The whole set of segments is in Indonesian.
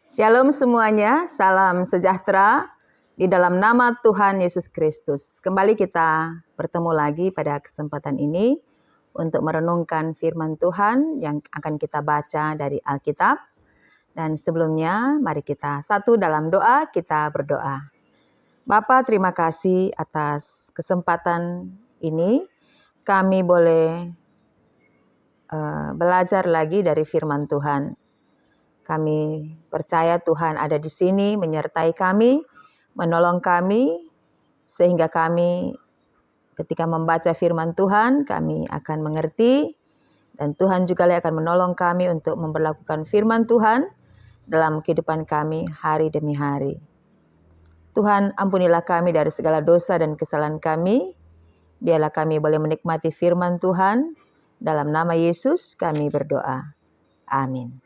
Shalom semuanya, salam sejahtera di dalam nama Tuhan Yesus Kristus. Kembali kita bertemu lagi pada kesempatan ini untuk merenungkan firman Tuhan yang akan kita baca dari Alkitab. Dan sebelumnya mari kita satu dalam doa, kita berdoa. Bapa, terima kasih atas kesempatan ini. Kami boleh belajar lagi dari firman Tuhan. Kami percaya Tuhan ada di sini menyertai kami, menolong kami, sehingga kami ketika membaca firman Tuhan, kami akan mengerti, dan Tuhan juga akan menolong kami untuk memperlakukan firman Tuhan dalam kehidupan kami hari demi hari. Tuhan, ampunilah kami dari segala dosa dan kesalahan kami, biarlah kami boleh menikmati firman Tuhan, dalam nama Yesus kami berdoa. Amin.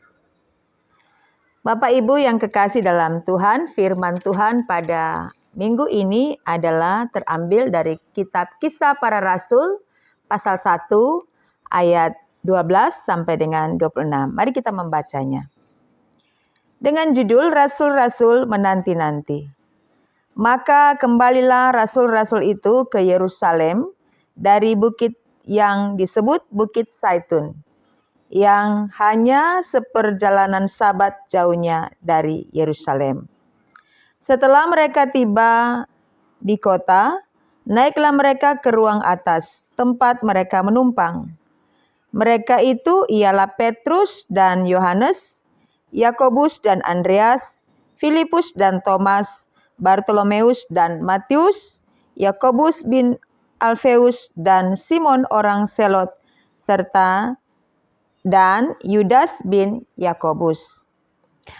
Bapak Ibu yang kekasih dalam Tuhan, firman Tuhan pada minggu ini adalah terambil dari kitab Kisah Para Rasul pasal 1 ayat 12 sampai dengan 26. Mari kita membacanya. Dengan judul Rasul-Rasul Menanti-nanti. Maka kembalilah rasul-rasul itu ke Yerusalem dari bukit yang disebut Bukit Zaitun, yang hanya seperjalanan Sabat jauhnya dari Yerusalem. Setelah mereka tiba di kota, naiklah mereka ke ruang atas, tempat mereka menumpang. Mereka itu ialah Petrus dan Yohanes, Yakobus dan Andreas, Filipus dan Thomas, Bartolomeus dan Matius, Yakobus bin Alfeus dan Simon orang Selot, serta dan Yudas bin Yakobus.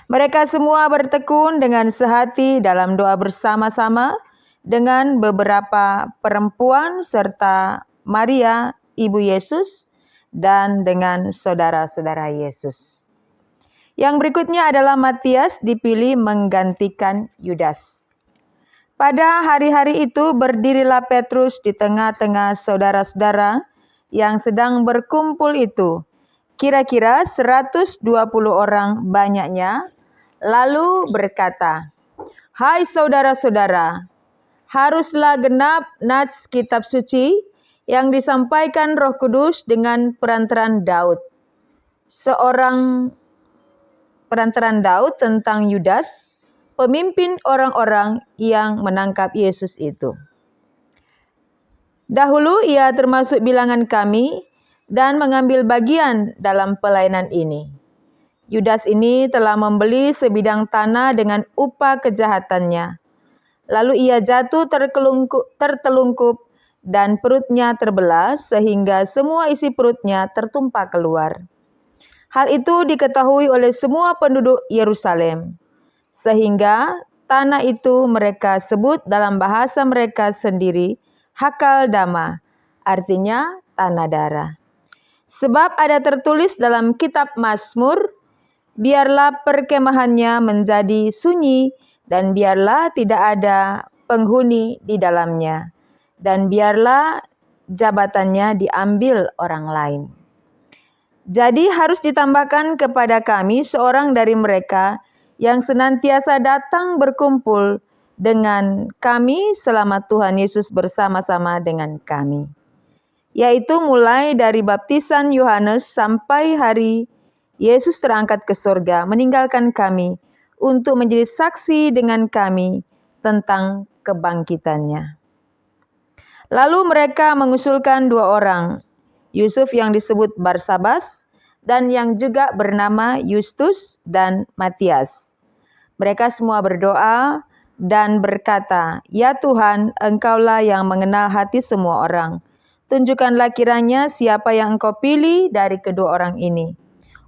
Mereka semua bertekun dengan sehati dalam doa bersama-sama dengan beberapa perempuan serta Maria, ibu Yesus, dan dengan saudara-saudara Yesus. Yang berikutnya adalah Matias dipilih menggantikan Yudas. Pada hari-hari itu berdirilah Petrus di tengah-tengah saudara-saudara yang sedang berkumpul itu, kira-kira 120 orang banyaknya, lalu berkata, "Hai saudara-saudara, haruslah genap nats kitab suci yang disampaikan Roh Kudus dengan perantaraan Daud. Perantaraan Daud tentang Yudas, pemimpin orang-orang yang menangkap Yesus itu. Dahulu ia termasuk bilangan kami dan mengambil bagian dalam pelayanan ini. Yudas ini telah membeli sebidang tanah dengan upah kejahatannya. Lalu ia jatuh tertelungkup dan perutnya terbelah sehingga semua isi perutnya tertumpah keluar. Hal itu diketahui oleh semua penduduk Yerusalem, sehingga tanah itu mereka sebut dalam bahasa mereka sendiri Hakal Dama, artinya tanah darah. Sebab ada tertulis dalam kitab Mazmur, biarlah perkemahannya menjadi sunyi dan biarlah tidak ada penghuni di dalamnya, dan biarlah jabatannya diambil orang lain. Jadi harus ditambahkan kepada kami seorang dari mereka yang senantiasa datang berkumpul dengan kami selama Tuhan Yesus bersama-sama dengan kami, yaitu mulai dari baptisan Yohanes sampai hari Yesus terangkat ke surga, meninggalkan kami untuk menjadi saksi dengan kami tentang kebangkitannya. Lalu mereka mengusulkan 2 orang, Yusuf yang disebut Barsabas dan yang juga bernama Justus dan Matias. Mereka semua berdoa dan berkata, "Ya Tuhan, Engkaulah yang mengenal hati semua orang. Tunjukkanlah kiranya siapa yang Engkau pilih dari kedua orang ini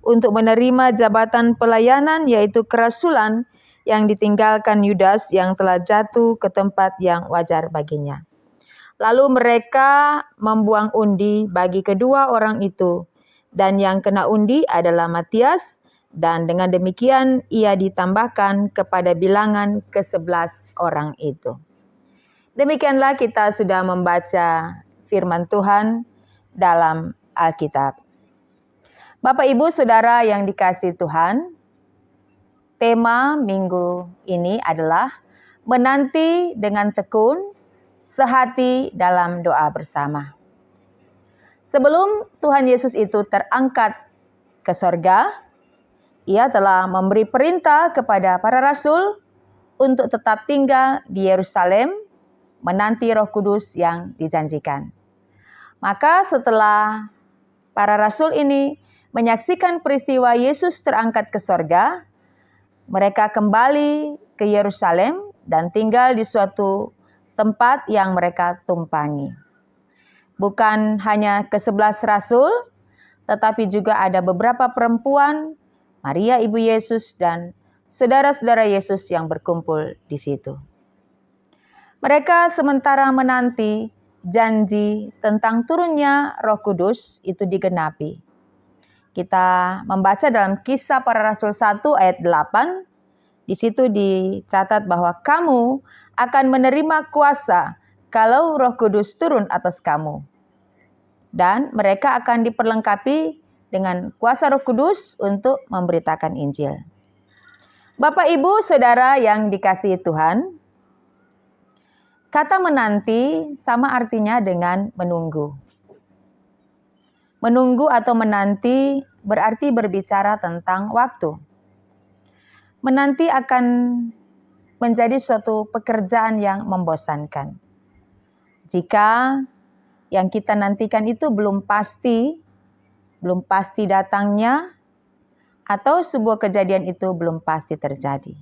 untuk menerima jabatan pelayanan, yaitu kerasulan yang ditinggalkan Yudas yang telah jatuh ke tempat yang wajar baginya." Lalu mereka membuang undi bagi kedua orang itu, dan yang kena undi adalah Matias, dan dengan demikian ia ditambahkan kepada bilangan ke-11 orang itu. Demikianlah kita sudah membaca firman Tuhan dalam Alkitab. Bapak, Ibu, Saudara yang dikasihi Tuhan, tema minggu ini adalah menanti dengan tekun, sehati dalam doa bersama. Sebelum Tuhan Yesus itu terangkat ke sorga, Ia telah memberi perintah kepada para rasul untuk tetap tinggal di Yerusalem, menanti Roh Kudus yang dijanjikan. Maka setelah para rasul ini menyaksikan peristiwa Yesus terangkat ke sorga, mereka kembali ke Yerusalem dan tinggal di suatu tempat yang mereka tumpangi. Bukan hanya ke-11 rasul, tetapi juga ada beberapa perempuan, Maria ibu Yesus dan saudara-saudara Yesus yang berkumpul di situ. Mereka sementara menanti janji tentang turunnya Roh Kudus itu digenapi. Kita membaca dalam Kisah Para Rasul 1 ayat 8, di situ dicatat bahwa kamu akan menerima kuasa kalau Roh Kudus turun atas kamu. Dan mereka akan diperlengkapi dengan kuasa Roh Kudus untuk memberitakan Injil. Bapak, Ibu, Saudara yang dikasihi Tuhan, kata menanti sama artinya dengan menunggu. Menunggu atau menanti berarti berbicara tentang waktu. Menanti akan menjadi suatu pekerjaan yang membosankan. Jika yang kita nantikan itu belum pasti datangnya, atau sebuah kejadian itu belum pasti terjadi.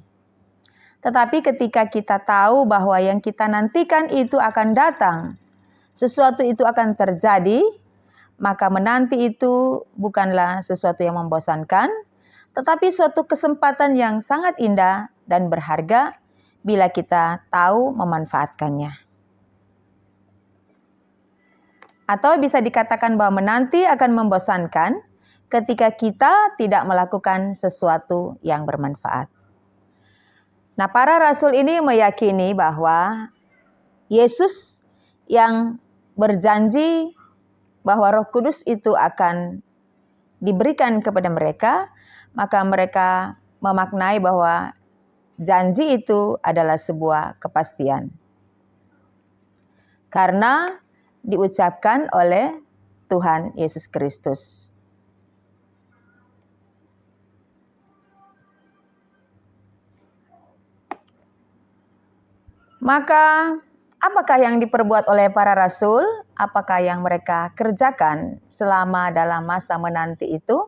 Tetapi ketika kita tahu bahwa yang kita nantikan itu akan datang, sesuatu itu akan terjadi, maka menanti itu bukanlah sesuatu yang membosankan, tetapi suatu kesempatan yang sangat indah dan berharga bila kita tahu memanfaatkannya. Atau bisa dikatakan bahwa menanti akan membosankan ketika kita tidak melakukan sesuatu yang bermanfaat. Nah, para rasul ini meyakini bahwa Yesus yang berjanji bahwa Roh Kudus itu akan diberikan kepada mereka, maka mereka memaknai bahwa janji itu adalah sebuah kepastian. Karena diucapkan oleh Tuhan Yesus Kristus. Maka, apakah yang diperbuat oleh para rasul? Apakah yang mereka kerjakan selama dalam masa menanti itu?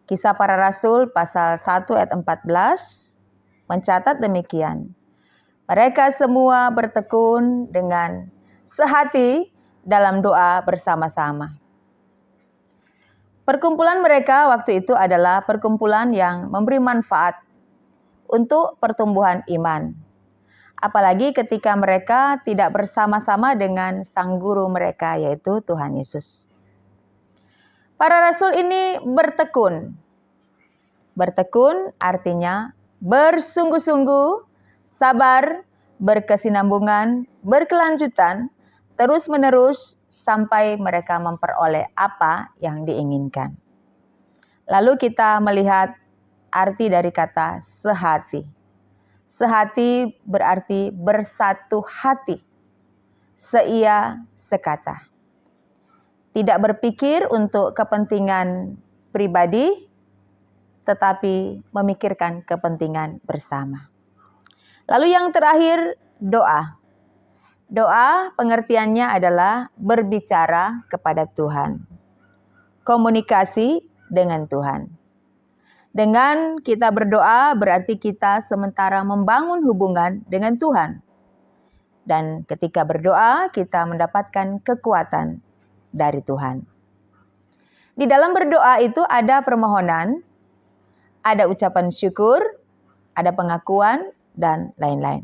Kisah Para Rasul pasal 1 ayat 14 mencatat demikian. Mereka semua bertekun dengan sehati dalam doa bersama-sama. Perkumpulan mereka waktu itu adalah perkumpulan yang memberi manfaat untuk pertumbuhan iman. Apalagi ketika mereka tidak bersama-sama dengan sang guru mereka, yaitu Tuhan Yesus. Para rasul ini bertekun. Bertekun artinya bersungguh-sungguh, sabar, berkesinambungan, berkelanjutan, terus-menerus sampai mereka memperoleh apa yang diinginkan. Lalu kita melihat arti dari kata sehati. Sehati berarti bersatu hati, seia sekata. Tidak berpikir untuk kepentingan pribadi, tetapi memikirkan kepentingan bersama. Lalu yang terakhir, doa. Doa pengertiannya adalah berbicara kepada Tuhan. Komunikasi dengan Tuhan. Dengan kita berdoa berarti kita sementara membangun hubungan dengan Tuhan. Dan ketika berdoa kita mendapatkan kekuatan dari Tuhan. Di dalam berdoa itu ada permohonan, ada ucapan syukur, ada pengakuan, dan lain-lain.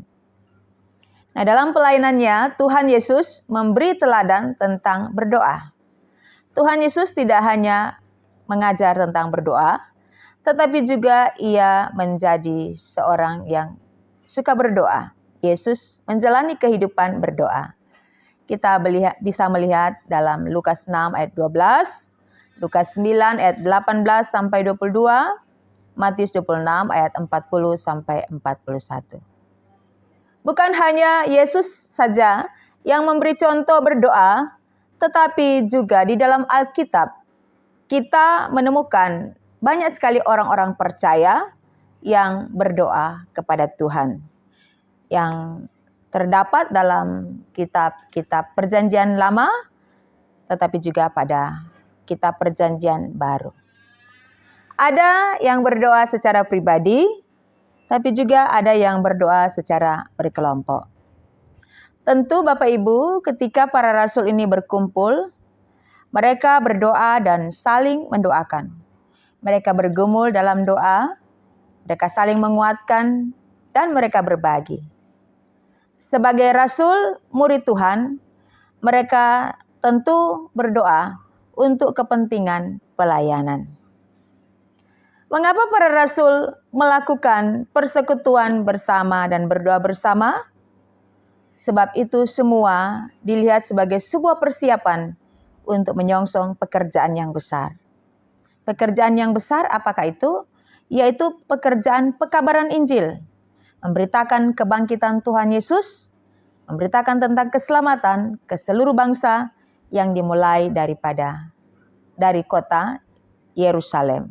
Nah, dalam pelayanannya Tuhan Yesus memberi teladan tentang berdoa. Tuhan Yesus tidak hanya mengajar tentang berdoa, tetapi juga Ia menjadi seorang yang suka berdoa. Yesus menjalani kehidupan berdoa. Kita bisa melihat dalam Lukas 6 ayat 12, Lukas 9 ayat 18 sampai 22, Matius 26 ayat 40 sampai 41. Bukan hanya Yesus saja yang memberi contoh berdoa, tetapi juga di dalam Alkitab kita menemukan banyak sekali orang-orang percaya yang berdoa kepada Tuhan. Yang terdapat dalam kitab-kitab Perjanjian Lama, tetapi juga pada kitab Perjanjian Baru. Ada yang berdoa secara pribadi, tapi juga ada yang berdoa secara berkelompok. Tentu Bapak Ibu, ketika para rasul ini berkumpul, mereka berdoa dan saling mendoakan. Mereka bergumul dalam doa, mereka saling menguatkan, dan mereka berbagi. Sebagai rasul, murid Tuhan, mereka tentu berdoa untuk kepentingan pelayanan. Mengapa para rasul melakukan persekutuan bersama dan berdoa bersama? Sebab itu semua dilihat sebagai sebuah persiapan untuk menyongsong pekerjaan yang besar. Pekerjaan yang besar apakah itu? Yaitu pekerjaan pekabaran Injil. Memberitakan kebangkitan Tuhan Yesus, memberitakan tentang keselamatan ke seluruh bangsa yang dimulai dari kota Yerusalem.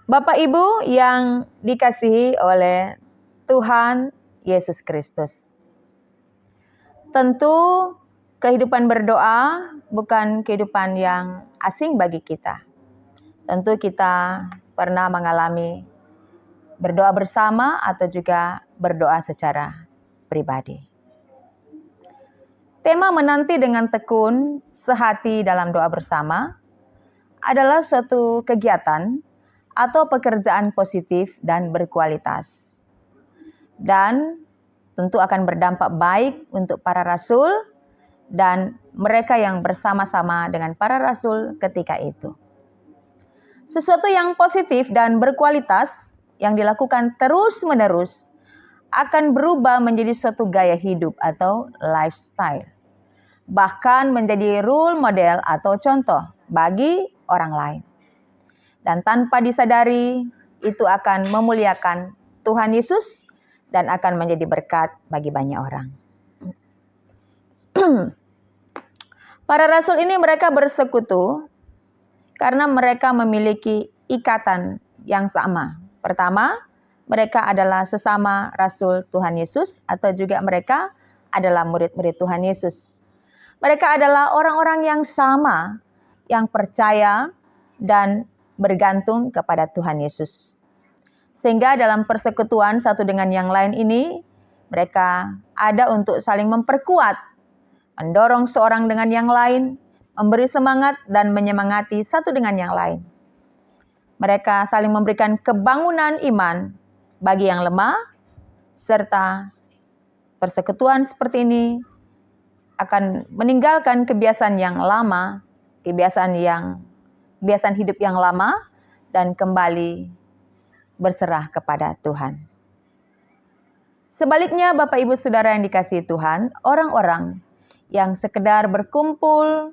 Bapak Ibu yang dikasihi oleh Tuhan Yesus Kristus. Tentu kehidupan berdoa bukan kehidupan yang asing bagi kita. Tentu kita pernah mengalami berdoa bersama atau juga berdoa secara pribadi. Tema menanti dengan tekun sehati dalam doa bersama adalah suatu kegiatan atau pekerjaan positif dan berkualitas. Dan tentu akan berdampak baik untuk para rasul dan mereka yang bersama-sama dengan para rasul ketika itu. Sesuatu yang positif dan berkualitas yang dilakukan terus-menerus akan berubah menjadi suatu gaya hidup atau lifestyle. Bahkan menjadi role model atau contoh bagi orang lain. Dan tanpa disadari, itu akan memuliakan Tuhan Yesus dan akan menjadi berkat bagi banyak orang. Para rasul ini mereka bersekutu karena mereka memiliki ikatan yang sama. Pertama, mereka adalah sesama rasul Tuhan Yesus atau juga mereka adalah murid-murid Tuhan Yesus. Mereka adalah orang-orang yang sama, yang percaya dan bergantung kepada Tuhan Yesus. Sehingga dalam persekutuan satu dengan yang lain ini, mereka ada untuk saling memperkuat, mendorong seorang dengan yang lain, memberi semangat dan menyemangati satu dengan yang lain. Mereka saling memberikan kebangunan iman bagi yang lemah, serta persekutuan seperti ini akan meninggalkan kebiasaan yang lama, kebiasaan hidup yang lama dan kembali berserah kepada Tuhan. Sebaliknya Bapak Ibu Saudara yang dikasihi Tuhan, orang-orang yang sekedar berkumpul,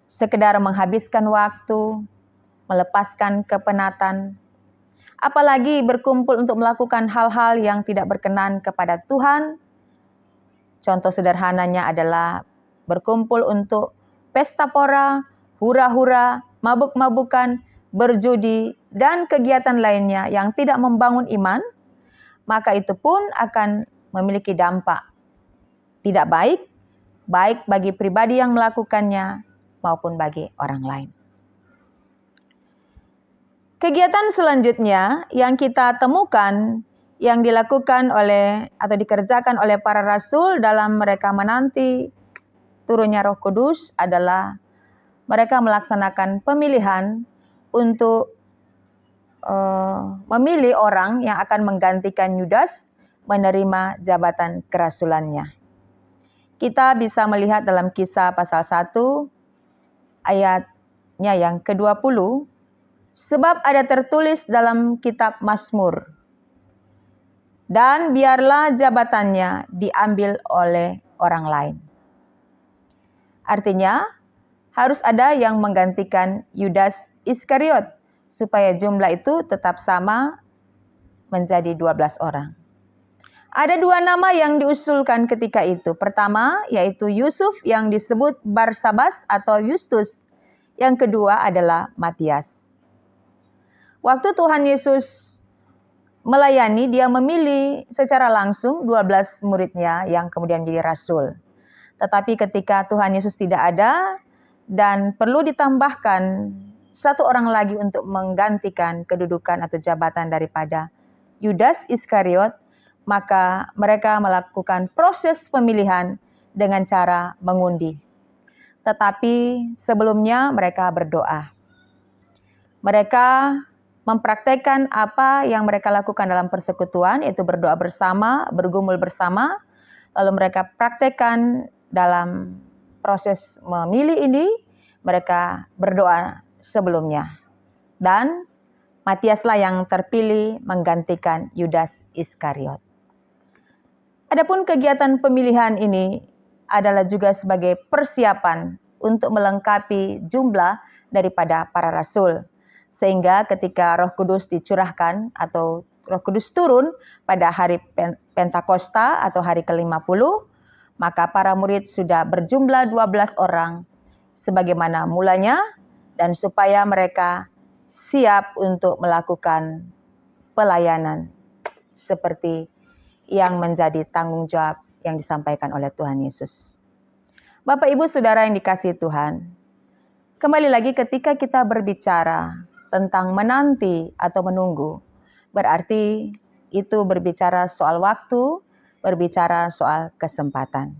sekedar menghabiskan waktu, melepaskan kepenatan, apalagi berkumpul untuk melakukan hal-hal yang tidak berkenan kepada Tuhan. Contoh sederhananya adalah berkumpul untuk pesta pora, hura-hura, mabuk-mabukan, berjudi, dan kegiatan lainnya yang tidak membangun iman, maka itu pun akan memiliki dampak tidak baik bagi pribadi yang melakukannya maupun bagi orang lain. Kegiatan selanjutnya yang kita temukan yang dilakukan atau dikerjakan oleh para rasul dalam mereka menanti turunnya Roh Kudus adalah mereka melaksanakan pemilihan untuk memilih orang yang akan menggantikan Yudas menerima jabatan kerasulannya. Kita bisa melihat dalam Kisah pasal 1 ayatnya yang ke-20, sebab ada tertulis dalam kitab Mazmur, dan biarlah jabatannya diambil oleh orang lain. Artinya, harus ada yang menggantikan Yudas Iskariot supaya jumlah itu tetap sama menjadi 12 orang. Ada 2 nama yang diusulkan ketika itu. Pertama, yaitu Yusuf yang disebut Barsabas atau Yustus. Yang kedua adalah Matias. Waktu Tuhan Yesus melayani, dia memilih secara langsung 12 muridnya yang kemudian jadi rasul. Tetapi ketika Tuhan Yesus tidak ada dan perlu ditambahkan 1 orang lagi untuk menggantikan kedudukan atau jabatan daripada Yudas Iskariot, maka mereka melakukan proses pemilihan dengan cara mengundi. Tetapi sebelumnya mereka berdoa. Mereka mempraktekkan apa yang mereka lakukan dalam persekutuan, yaitu berdoa bersama, bergumul bersama. Lalu mereka praktekkan dalam proses memilih ini, mereka berdoa sebelumnya. Dan Matiaslah yang terpilih menggantikan Yudas Iskariot. Adapun kegiatan pemilihan ini adalah juga sebagai persiapan untuk melengkapi jumlah daripada para rasul. Sehingga ketika Roh Kudus dicurahkan atau Roh Kudus turun pada hari Pentakosta atau hari ke-50, maka para murid sudah berjumlah 12 orang sebagaimana mulanya, dan supaya mereka siap untuk melakukan pelayanan seperti yang menjadi tanggung jawab yang disampaikan oleh Tuhan Yesus. Bapak, Ibu, Saudara yang dikasihi Tuhan, kembali lagi ketika kita berbicara tentang menanti atau menunggu, berarti itu berbicara soal waktu, berbicara soal kesempatan.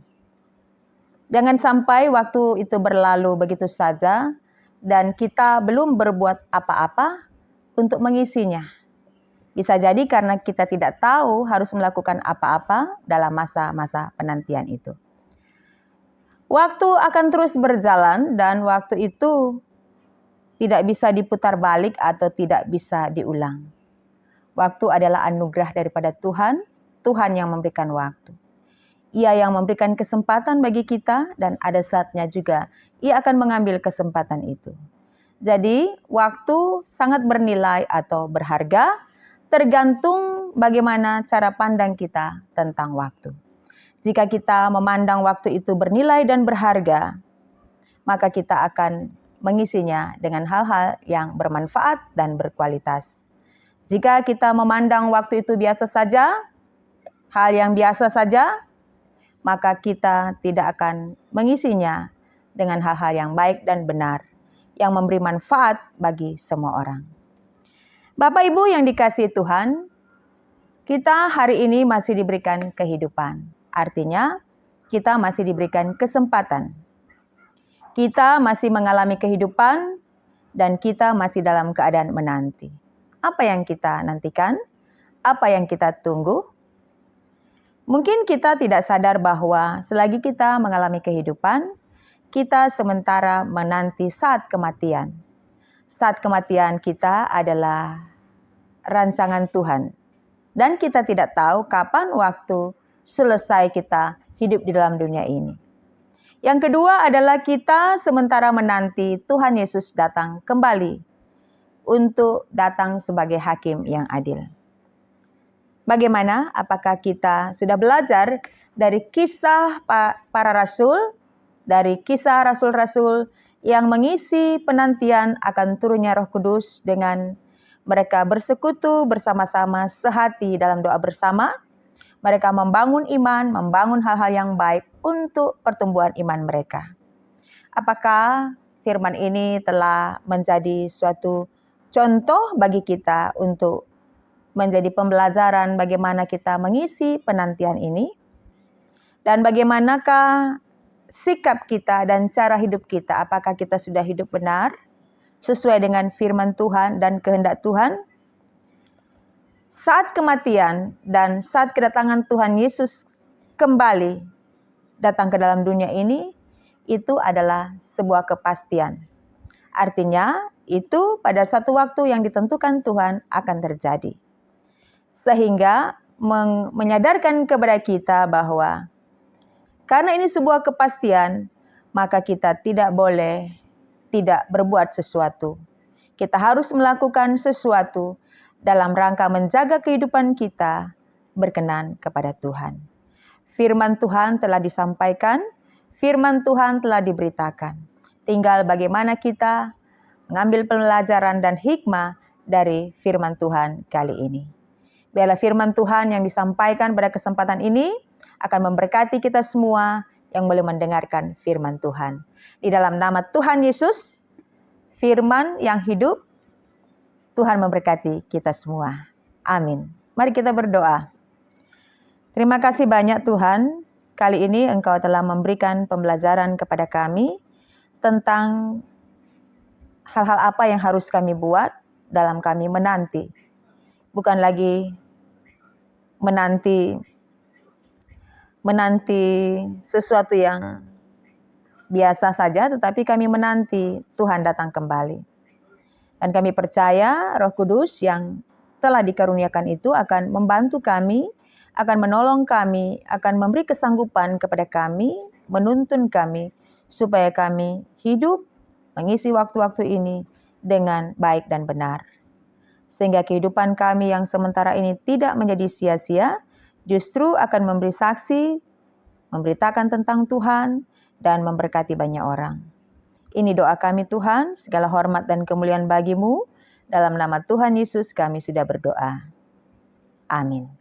Jangan sampai waktu itu berlalu begitu saja dan kita belum berbuat apa-apa untuk mengisinya. Bisa jadi karena kita tidak tahu harus melakukan apa-apa dalam masa-masa penantian itu. Waktu akan terus berjalan dan waktu itu tidak bisa diputar balik atau tidak bisa diulang. Waktu adalah anugerah daripada Tuhan, Tuhan yang memberikan waktu. Ia yang memberikan kesempatan bagi kita dan ada saatnya juga Ia akan mengambil kesempatan itu. Jadi waktu sangat bernilai atau berharga, tergantung bagaimana cara pandang kita tentang waktu. Jika kita memandang waktu itu bernilai dan berharga, maka kita akan mengisinya dengan hal-hal yang bermanfaat dan berkualitas. Jika kita memandang waktu itu biasa saja, hal yang biasa saja, maka kita tidak akan mengisinya dengan hal-hal yang baik dan benar, yang memberi manfaat bagi semua orang. Bapak Ibu yang dikasihi Tuhan, kita hari ini masih diberikan kehidupan. Artinya, kita masih diberikan kesempatan. Kita masih mengalami kehidupan dan kita masih dalam keadaan menanti. Apa yang kita nantikan? Apa yang kita tunggu? Mungkin kita tidak sadar bahwa selagi kita mengalami kehidupan, kita sementara menanti saat kematian. Saat kematian kita adalah rancangan Tuhan. Dan kita tidak tahu kapan waktu selesai kita hidup di dalam dunia ini. Yang kedua adalah kita sementara menanti Tuhan Yesus datang kembali untuk datang sebagai hakim yang adil. Bagaimana? Apakah kita sudah belajar dari kisah para rasul, dari kisah rasul-rasul yang mengisi penantian akan turunnya Roh Kudus dengan mereka bersekutu bersama-sama sehati dalam doa bersama. Mereka membangun iman, membangun hal-hal yang baik untuk pertumbuhan iman mereka. Apakah firman ini telah menjadi suatu contoh bagi kita untuk menjadi pembelajaran bagaimana kita mengisi penantian ini? Dan bagaimanakah sikap kita dan cara hidup kita? Apakah kita sudah hidup benar sesuai dengan firman Tuhan dan kehendak Tuhan? Saat kematian dan saat kedatangan Tuhan Yesus kembali datang ke dalam dunia ini, itu adalah sebuah kepastian. Artinya, itu pada satu waktu yang ditentukan Tuhan akan terjadi. Sehingga menyadarkan kepada kita bahwa karena ini sebuah kepastian, maka kita tidak boleh tidak berbuat sesuatu. kita harus melakukan sesuatu dalam rangka menjaga kehidupan kita berkenan kepada Tuhan. Firman Tuhan telah disampaikan, firman Tuhan telah diberitakan. Tinggal bagaimana kita mengambil pelajaran dan hikmah dari firman Tuhan kali ini. Biarlah firman Tuhan yang disampaikan pada kesempatan ini akan memberkati kita semua yang boleh mendengarkan firman Tuhan. Di dalam nama Tuhan Yesus, firman yang hidup, Tuhan memberkati kita semua. Amin. Mari kita berdoa. Terima kasih banyak Tuhan, kali ini Engkau telah memberikan pembelajaran kepada kami tentang hal-hal apa yang harus kami buat dalam kami menanti. Bukan lagi menanti sesuatu yang biasa saja, tetapi kami menanti Tuhan datang kembali. Dan kami percaya Roh Kudus yang telah dikaruniakan itu akan membantu kami, akan menolong kami, akan memberi kesanggupan kepada kami, menuntun kami, supaya kami hidup mengisi waktu-waktu ini dengan baik dan benar. Sehingga kehidupan kami yang sementara ini tidak menjadi sia-sia, justru akan memberi saksi, memberitakan tentang Tuhan, dan memberkati banyak orang. Ini doa kami Tuhan, segala hormat dan kemuliaan bagi-Mu. Dalam nama Tuhan Yesus kami sudah berdoa. Amin.